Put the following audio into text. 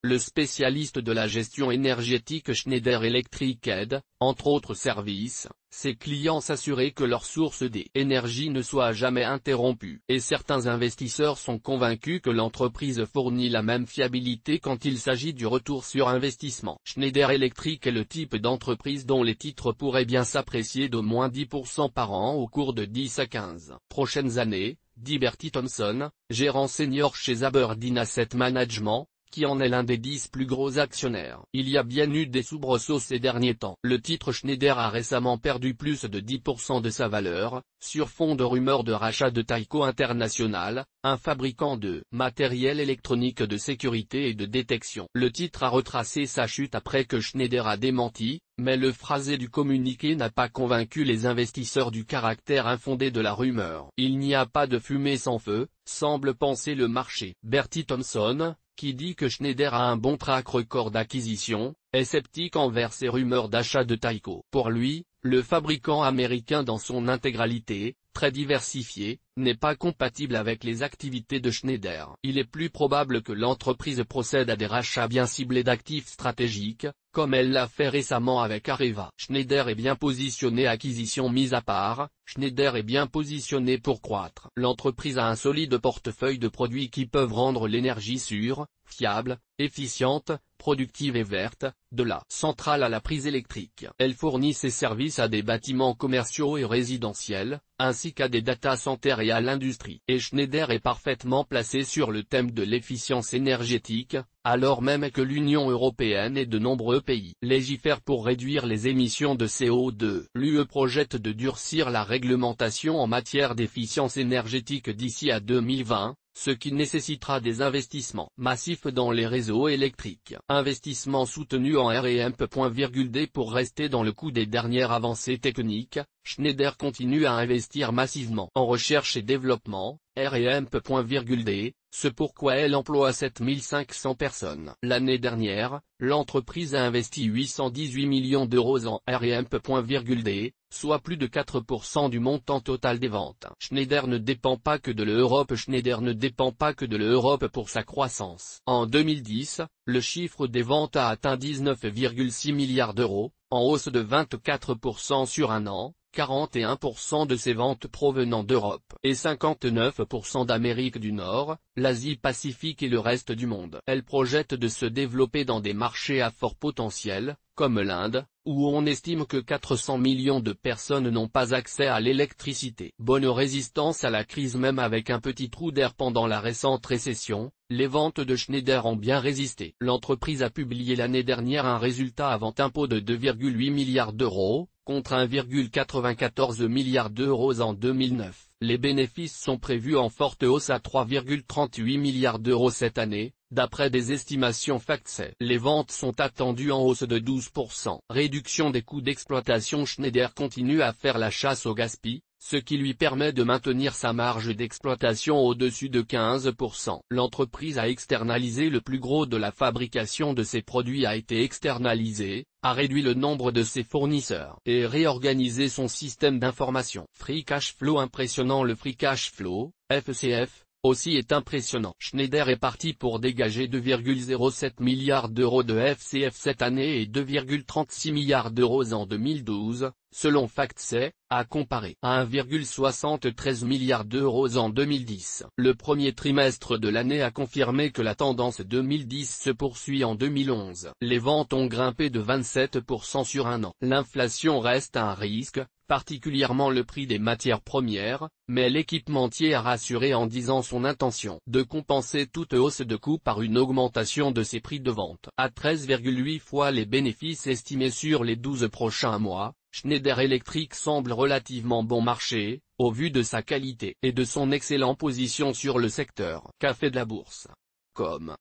le spécialiste de la gestion énergétique Schneider Electric aide, entre autres services, ses clients s'assurer que leur source d'énergie ne soit jamais interrompue. Et certains investisseurs sont convaincus que l'entreprise fournit la même fiabilité quand il s'agit du retour sur investissement. Schneider Electric est le type d'entreprise dont les titres pourraient bien s'apprécier d'au moins 10% par an au cours de 10 à 15 prochaines années, dit Bertie Thompson, gérant senior chez Aberdeen Asset Management, qui en est l'un des 10 plus gros actionnaires. Il y a bien eu des soubresauts ces derniers temps. Le titre Schneider a récemment perdu plus de 10% de sa valeur, sur fond de rumeurs de rachat de Tyco International, un fabricant de matériel électronique de sécurité et de détection. Le titre a retracé sa chute après que Schneider a démenti, mais le phrasé du communiqué n'a pas convaincu les investisseurs du caractère infondé de la rumeur. Il n'y a pas de fumée sans feu, semble penser le marché. Bertie Thompson, qui dit que Schneider a un bon track record d'acquisition, est sceptique envers ces rumeurs d'achat de Tyco. Pour lui, le fabricant américain dans son intégralité, très diversifié, n'est pas compatible avec les activités de Schneider. Il est plus probable que l'entreprise procède à des rachats bien ciblés d'actifs stratégiques, comme elle l'a fait récemment avec Areva. Schneider est bien positionné, acquisition mise à part, Schneider est bien positionné pour croître. L'entreprise a un solide portefeuille de produits qui peuvent rendre l'énergie sûre, fiable, efficiente, productive et verte, de la centrale à la prise électrique. Elle fournit ses services à des bâtiments commerciaux et résidentiels, ainsi qu'à des data centers et à l'industrie. Et Schneider est parfaitement placé sur le thème de l'efficience énergétique, alors même que l'Union européenne et de nombreux pays légifèrent pour réduire les émissions de CO2. L'UE projette de durcir la réglementation en matière d'efficience énergétique d'ici à 2020, ce qui nécessitera des investissements massifs dans les réseaux électriques. Investissements soutenus en R&D. Pour rester dans le coup des dernières avancées techniques, Schneider continue à investir massivement en recherche et développement, R&D, ce pourquoi elle emploie 7500 personnes. L'année dernière, l'entreprise a investi 818 millions d'euros en R&D, soit plus de 4% du montant total des ventes. Schneider ne dépend pas que de l'Europe. Schneider ne dépend pas que de l'Europe pour sa croissance. En 2010, le chiffre des ventes a atteint 19,6 milliards d'euros, en hausse de 24% sur un an, 41% de ces ventes provenant d'Europe et 59% d'Amérique du Nord, l'Asie-Pacifique et le reste du monde. Elle projette de se développer dans des marchés à fort potentiel, comme l'Inde, où on estime que 400 millions de personnes n'ont pas accès à l'électricité. Bonne résistance à la crise. Même avec un petit trou d'air pendant la récente récession, les ventes de Schneider ont bien résisté. L'entreprise a publié l'année dernière un résultat avant impôt de 2,8 milliards d'euros, contre 1,94 milliard d'euros en 2009. Les bénéfices sont prévus en forte hausse à 3,38 milliards d'euros cette année, d'après des estimations FactSet. Les ventes sont attendues en hausse de 12%. Réduction des coûts d'exploitation. Schneider continue à faire la chasse au gaspillage, ce qui lui permet de maintenir sa marge d'exploitation au-dessus de 15%. L'entreprise a externalisé le plus gros de la fabrication de ses produits, a été externalisé, a réduit le nombre de ses fournisseurs et réorganisé son système d'information. Free cash flow impressionnant. Le free cash flow, FCF, aussi est impressionnant. Schneider est parti pour dégager 2,07 milliards d'euros de FCF cette année et 2,36 milliards d'euros en 2012, selon FactSet, à comparer à 1,73 milliard d'euros en 2010. Le premier trimestre de l'année a confirmé que la tendance 2010 se poursuit en 2011. Les ventes ont grimpé de 27% sur un an. L'inflation reste un risque, particulièrement le prix des matières premières, mais l'équipementier a rassuré en disant son intention de compenser toute hausse de coûts par une augmentation de ses prix de vente. À 13,8 fois les bénéfices estimés sur les 12 prochains mois, Schneider Electric semble relativement bon marché, au vu de sa qualité et de son excellente position sur le secteur. Café de la bourse. Com.